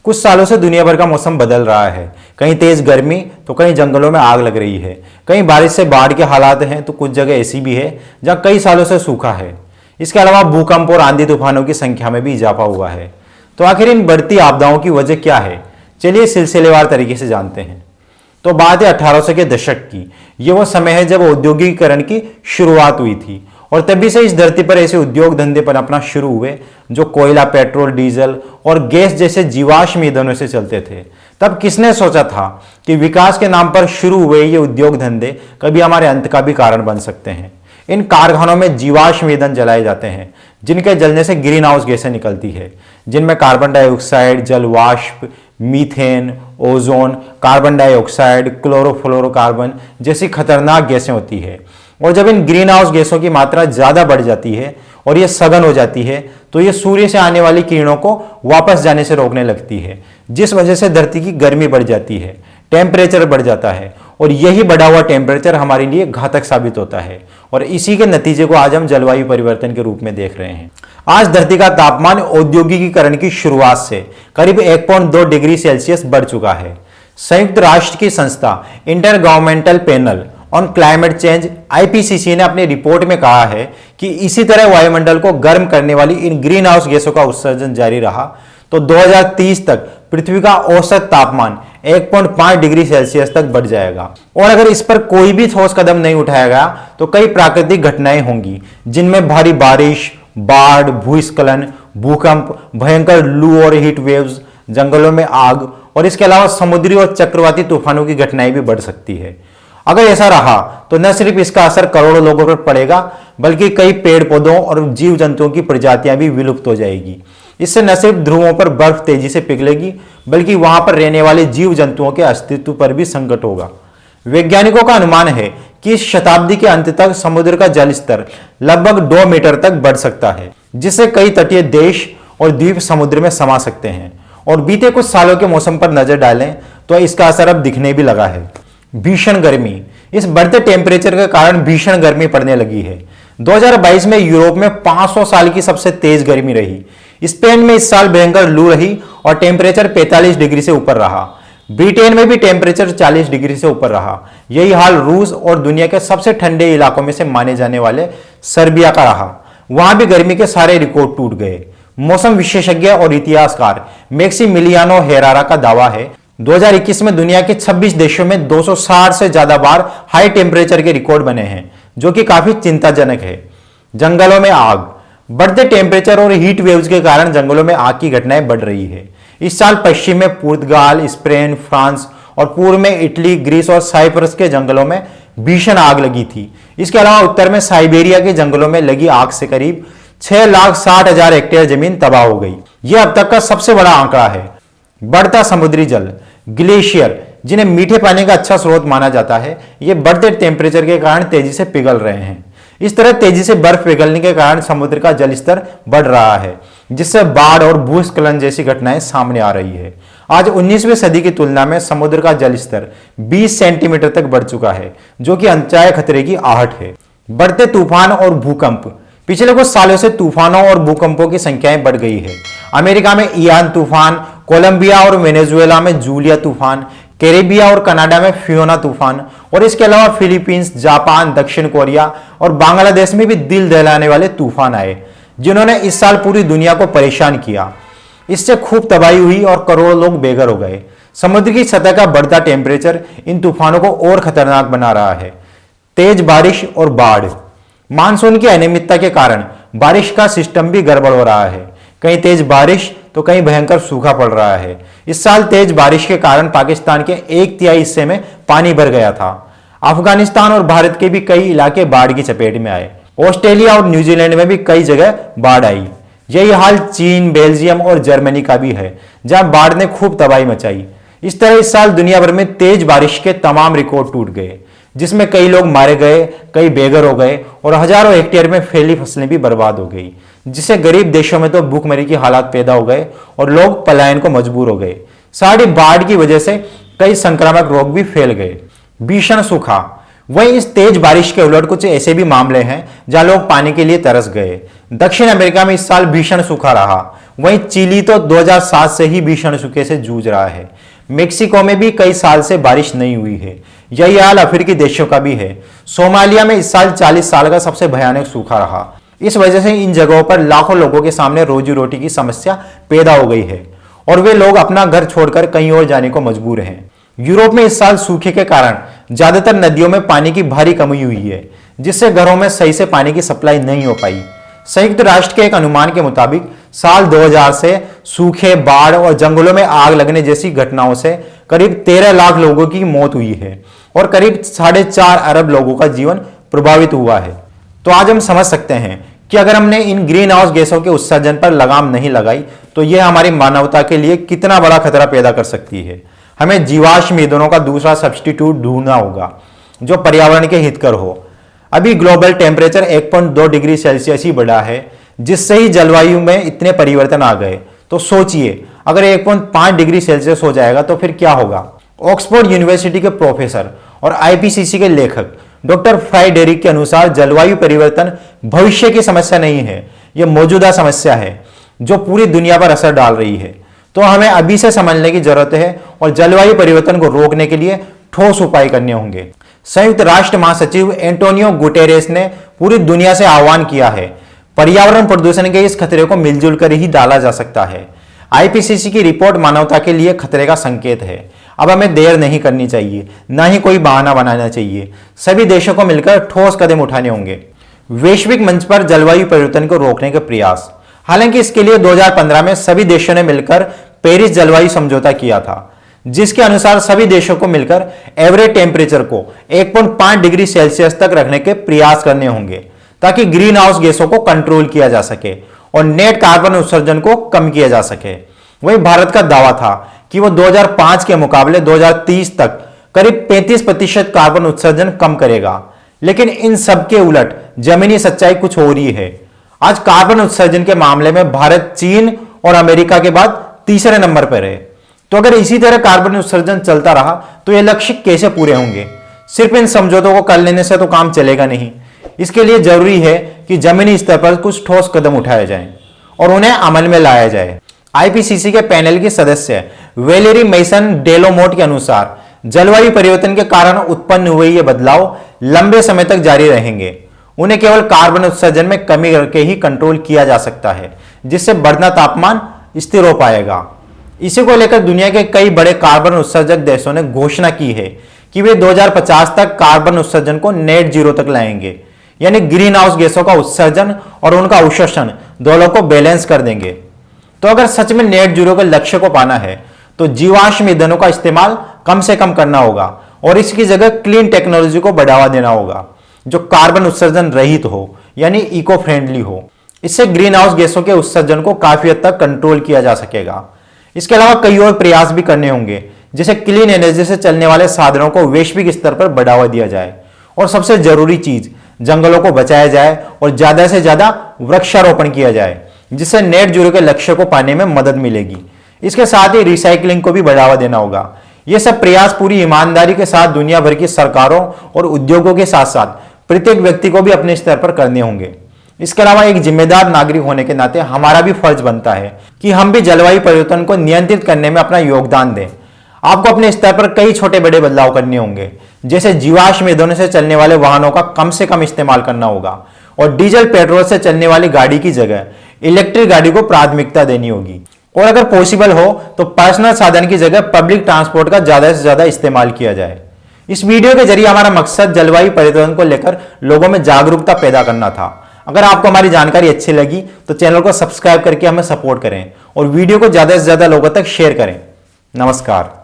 कुछ सालों से दुनिया भर का मौसम बदल रहा है। कहीं तेज गर्मी तो कहीं जंगलों में आग लग रही है, कहीं बारिश से बाढ़ के हालात हैं तो कुछ जगह ऐसी भी है जहां कई सालों से सूखा है। इसके अलावा भूकंप और आंधी तूफानों की संख्या में भी इजाफा हुआ है। तो आखिर इन बढ़ती आपदाओं की वजह क्या है, चलिए सिलसिलेवार तरीके से जानते हैं। तो बात है 1800 के दशक की। ये वो समय है जब औद्योगिकीकरण की शुरुआत हुई थी और तभी से इस धरती पर ऐसे उद्योग धंधे पनपना शुरू हुए जो कोयला, पेट्रोल, डीजल और गैस जैसे जीवाश्म ईंधनों से चलते थे। तब किसने सोचा था कि विकास के नाम पर शुरू हुए ये उद्योग धंधे कभी हमारे अंत का भी कारण बन सकते हैं। इन कारखानों में जीवाश्म ईंधन जलाए जाते हैं जिनके जलने से ग्रीन हाउस गैसें निकलती है, जिनमें कार्बन डाइऑक्साइड, जल वाष्प, methane, ozone, carbon dioxide, chlorofluorocarbon जैसी खतरनाक गैसें होती है। और जब इन ग्रीन हाउस गैसों की मात्रा ज्यादा बढ़ जाती है और ये सघन हो जाती है तो ये सूर्य से आने वाली किरणों को वापस जाने से रोकने लगती है, जिस वजह से धरती की गर्मी बढ़ जाती है, टेम्परेचर बढ़ जाता है और यही बढ़ा हुआ टेम्परेचर हमारे लिए घातक साबित होता है। और इसी के नतीजे को आज हम जलवायु परिवर्तन के रूप में देख रहे हैं। आज धरती का तापमान औद्योगिकीकरण की शुरुआत से करीब 1.2 डिग्री सेल्सियस बढ़ चुका है। संयुक्त राष्ट्र की संस्था inter governmental panel on climate change IPCC ने अपनी रिपोर्ट में कहा है कि इसी तरह वायुमंडल को गर्म करने वाली इन ग्रीन हाउस गैसों का उत्सर्जन जारी रहा तो 2030 तक पृथ्वी का औसत तापमान 1.5 डिग्री सेल्सियस तक बढ़ जाएगा। और अगर इस पर कोई भी ठोस कदम नहीं उठाया गया तो कई प्राकृतिक घटनाएं होंगी, जिनमें भारी बारिश, बाढ़, भूस्खलन, भूकंप, भयंकर लू और हीट वेव्स, जंगलों में आग और इसके अलावा समुद्री और चक्रवाती तूफानों की घटनाएं भी बढ़ सकती है। अगर ऐसा रहा तो न सिर्फ इसका असर करोड़ों लोगों पर पड़ेगा बल्कि कई पेड़ पौधों और जीव जंतुओं की प्रजातियां भी विलुप्त हो जाएगी। इससे न सिर्फ ध्रुवों पर बर्फ तेजी से पिघलेगी बल्कि वहां पर रहने वाले जीव जंतुओं के अस्तित्व पर भी संकट होगा। वैज्ञानिकों का अनुमान है कि इस शताब्दी के अंत तक समुद्र का जल स्तर लगभग 2 मीटर तक बढ़ सकता है, जिससे कई तटीय देश और द्वीप समुद्र में समा सकते हैं। और बीते कुछ सालों के मौसम पर नजर डालें तो इसका असर अब दिखने भी लगा है। भीषण गर्मी, इस बढ़ते टेम्परेचर के कारण भीषण गर्मी पड़ने लगी है। 2022 में यूरोप में 500 साल की सबसे तेज गर्मी रही। स्पेन में इस साल भयंकर लू रही और टेम्परेचर 45 डिग्री से ऊपर रहा। ब्रिटेन में भी टेम्परेचर 40 डिग्री से ऊपर रहा। यही हाल रूस और दुनिया के सबसे ठंडे इलाकों में से माने जाने वाले सर्बिया का रहा। वहां भी गर्मी के सारे रिकॉर्ड टूट गए। मौसम विशेषज्ञ और इतिहासकार मैक्सिमिलियानो हेरारा का दावा है 2021 में दुनिया के 26 देशों में 260 से ज्यादा बार हाई टेम्परेचर के रिकॉर्ड बने हैं, जो कि काफी चिंताजनक है। जंगलों में आग, बढ़ते टेम्परेचर और हीट वेव्स के कारण जंगलों में आग की घटनाएं बढ़ रही है। इस साल पश्चिम में पुर्तगाल, स्पेन, फ्रांस और पूर्व में इटली, ग्रीस और साइप्रस के जंगलों में भीषण आग लगी थी। इसके अलावा उत्तर में साइबेरिया के जंगलों में लगी आग से करीब 6,60,000 हेक्टेयर जमीन तबाह हो गई। यह अब तक का सबसे बड़ा आंकड़ा है। बढ़ता समुद्री जल, ग्लेशियर जिन्हें मीठे पानी का अच्छा स्रोत माना जाता है, ये बढ़ते टेम्परेचर के कारण तेजी से पिघल रहे हैं। इस तरह तेजी से बर्फ पिघलने के कारण समुद्र का जल स्तर बढ़ रहा है, जिससे बाढ़ और भूस्खलन जैसी घटनाएं सामने आ रही है। आज 19वीं सदी की तुलना में समुद्र का जल स्तर 20 सेंटीमीटर तक बढ़ चुका है, जो कि अनचाहे खतरे की आहट है। बढ़ते तूफान और भूकंप, पिछले कुछ सालों से तूफानों और भूकंपों की संख्याएं बढ़ गई है। अमेरिका में इयान तूफान, कोलंबिया और वेनेजुएला में जूलिया तूफान, कैरेबिया और कनाडा में फियोना तूफान और इसके अलावा फिलीपींस, जापान, दक्षिण कोरिया और बांग्लादेश में भी दिल दहलाने वाले तूफान आए, जिन्होंने इस साल पूरी दुनिया को परेशान किया। इससे खूब तबाही हुई और करोड़ों लोग बेघर हो गए। समुद्र की सतह का बढ़ता टेम्परेचर इन तूफानों को और खतरनाक बना रहा है। तेज बारिश और बाढ़, मानसून की अनियमितता के कारण बारिश का सिस्टम भी गड़बड़ हो रहा है। कहीं तेज बारिश तो कहीं भयंकर सूखा पड़ रहा है। इस साल तेज बारिश के कारण पाकिस्तान के 1/3 हिस्से में पानी भर गया था। अफगानिस्तान और भारत के भी कई इलाके बाढ़ की चपेट में आए। ऑस्ट्रेलिया और न्यूजीलैंड में भी कई जगह बाढ़ आई। यही हाल चीन, बेल्जियम और जर्मनी का भी है, जहां बाढ़ ने खूब तबाही मचाई। इस तरह इस साल दुनिया भर में तेज बारिश के तमाम रिकॉर्ड टूट गए, जिसमें कई लोग मारे गए, कई बेघर हो गए और हजारों हेक्टेयर में फैली फसलें भी बर्बाद हो गई, जिससे गरीब देशों में तो भूखमरी की हालात पैदा हो गए और लोग पलायन को मजबूर हो गए। साथ ही बाढ़ की वजह से कई संक्रामक रोग भी फैल गए। भीषण सूखा, वहीं इस तेज बारिश के उलट कुछ ऐसे भी मामले हैं जहां लोग पानी के लिए तरस गए। दक्षिण अमेरिका में इस साल भीषण सूखा रहा। वहीं चिली तो 2007 से ही भीषण सूखे से जूझ रहा है। मेक्सिको में भी कई साल से बारिश नहीं हुई है। यही हाल अफ्रीकी देशों का भी है। सोमालिया में इस साल 40 साल का सबसे भयानक सूखा रहा। इस वजह से इन जगहों पर लाखों लोगों के सामने रोजी रोटी की समस्या पैदा हो गई है और वे लोग अपना घर छोड़कर कहीं और जाने को मजबूर हैं। यूरोप में इस साल सूखे के कारण ज्यादातर नदियों में पानी की भारी कमी हुई है, जिससे घरों में सही से पानी की सप्लाई नहीं हो पाई। संयुक्त राष्ट्र के एक अनुमान के मुताबिक साल 2000 से सूखे, बाढ़ और जंगलों में आग लगने जैसी घटनाओं से करीब 13 लाख लोगों की मौत हुई है और करीब 4.5 अरब लोगों का जीवन प्रभावित हुआ है। तो आज हम समझ सकते हैं कि अगर हमने इन ग्रीन हाउस गैसों के उत्सर्जन पर लगाम नहीं लगाई तो यह हमारी मानवता के लिए कितना बड़ा खतरा पैदा कर सकती है। हमें जीवाश्म ईंधनों का दूसरा सब्स्टिट्यूट ढूंढना होगा जो पर्यावरण के हितकर हो। अभी ग्लोबल टेम्परेचर 1.2 डिग्री सेल्सियस ही बढ़ा है, जिससे ही जलवायु में इतने परिवर्तन आ गए। तो सोचिए अगर 1.5 डिग्री सेल्सियस हो जाएगा तो फिर क्या होगा। ऑक्सफोर्ड यूनिवर्सिटी के प्रोफेसर और आईपीसीसी के लेखक डॉक्टर फ्राइडेरिक के अनुसार जलवायु परिवर्तन भविष्य की समस्या नहीं है, यह मौजूदा समस्या है जो पूरी दुनिया पर असर डाल रही है। तो हमें अभी से समझने की जरूरत है और जलवायु परिवर्तन को रोकने के लिए ठोस उपाय करने होंगे। संयुक्त राष्ट्र महासचिव एंटोनियो गुटेरेस ने पूरी दुनिया से आह्वान किया है, पर्यावरण प्रदूषण के इस खतरे को मिलजुल कर ही डाला जा सकता है। आईपीसीसी की रिपोर्ट मानवता के लिए खतरे का संकेत है। अब हमें देर नहीं करनी चाहिए, ना ही कोई बहाना बनाना चाहिए। सभी देशों को मिलकर ठोस कदम उठाने होंगे। वैश्विक मंच पर जलवायु परिवर्तन को रोकने के प्रयास। हालांकि इसके लिए 2015 में सभी देशों ने मिलकर पेरिस जलवायु समझौता किया था, जिसके अनुसार सभी देशों को मिलकर एवरेज टेम्परेचर को 1.5 डिग्री सेल्सियस तक रखने के प्रयास करने होंगे ताकि ग्रीन हाउस गैसों को कंट्रोल किया जा सके और नेट कार्बन उत्सर्जन को कम किया जा सके। वहीं भारत का दावा था कि वो 2005 के मुकाबले 2030 तक करीब 35% कार्बन उत्सर्जन कम करेगा, लेकिन इन सब के उलट जमीनी सच्चाई कुछ और ही है। आज कार्बन उत्सर्जन के मामले में भारत चीन और अमेरिका के बाद तीसरे नंबर पर है। तो अगर इसी तरह कार्बन उत्सर्जन चलता रहा तो ये लक्ष्य कैसे पूरे होंगे। सिर्फ इन समझौतों को कर लेने से तो काम चलेगा नहीं। इसके लिए जरूरी है कि जमीनी स्तर पर कुछ ठोस कदम उठाए जाएं और उन्हें अमल में लाया जाए। आईपीसीसी के पैनल की सदस्य वेलेरी मैसन डेलोमोट के अनुसार जलवायु परिवर्तन के कारण उत्पन्न हुए ये बदलाव लंबे समय तक जारी रहेंगे। उन्हें केवल कार्बन उत्सर्जन में कमी करके ही कंट्रोल किया जा सकता है, जिससे बढ़ना तापमान स्थिर हो पाएगा। इसी को लेकर दुनिया के कई बड़े कार्बन उत्सर्जक देशों ने घोषणा की है कि वे 2050 तक कार्बन उत्सर्जन को नेट जीरो तक लाएंगे, यानी ग्रीन हाउस गैसों का उत्सर्जन और उनका अवशोषण दोनों को बैलेंस कर देंगे। तो अगर सच में नेट जीरो के लक्ष्य को पाना है तो जीवाश्म ईंधनों का इस्तेमाल कम से कम करना होगा और इसकी जगह क्लीन टेक्नोलॉजी को बढ़ावा देना होगा जो कार्बन उत्सर्जन रहित हो, यानी इको फ्रेंडली हो। इससे ग्रीन हाउस गैसों के उत्सर्जन को काफी हद तक कंट्रोल किया जा सकेगा। इसके अलावा कई और प्रयास भी करने होंगे, जैसे क्लीन एनर्जी से चलने वाले साधनों को वैश्विक स्तर पर बढ़ावा दिया जाए और सबसे जरूरी चीज जंगलों को बचाया जाए और ज्यादा से ज्यादा वृक्षारोपण किया जाए, जिससे नेट जीरो के लक्ष्य को पाने में मदद मिलेगी। इसके साथ ही रिसाइकलिंग को भी बढ़ावा देना होगा। ये सब प्रयास पूरी ईमानदारी के साथ दुनिया भर की सरकारों और उद्योगों के साथ साथ प्रत्येक व्यक्ति को भी अपने स्तर पर करने होंगे। इसके अलावा एक जिम्मेदार नागरिक होने के नाते हमारा भी फर्ज बनता है कि हम भी जलवायु परिवर्तन को नियंत्रित करने में अपना योगदान दें। आपको अपने स्तर पर कई छोटे बड़े बदलाव करने होंगे, जैसे जीवाश्म ईंधनों से चलने वाले वाहनों का कम से कम इस्तेमाल करना होगा और डीजल पेट्रोल से चलने वाली गाड़ी की जगह इलेक्ट्रिक गाड़ी को प्राथमिकता देनी होगी। और अगर पॉसिबल हो तो पर्सनल साधन की जगह पब्लिक ट्रांसपोर्ट का ज्यादा से ज्यादा इस्तेमाल किया जाए। इस वीडियो के जरिए हमारा मकसद जलवायु परिवर्तन को लेकर लोगों में जागरूकता पैदा करना था। अगर आपको हमारी जानकारी अच्छी लगी तो चैनल को सब्सक्राइब करके हमें सपोर्ट करें और वीडियो को ज्यादा से ज्यादा लोगों तक शेयर करें। नमस्कार।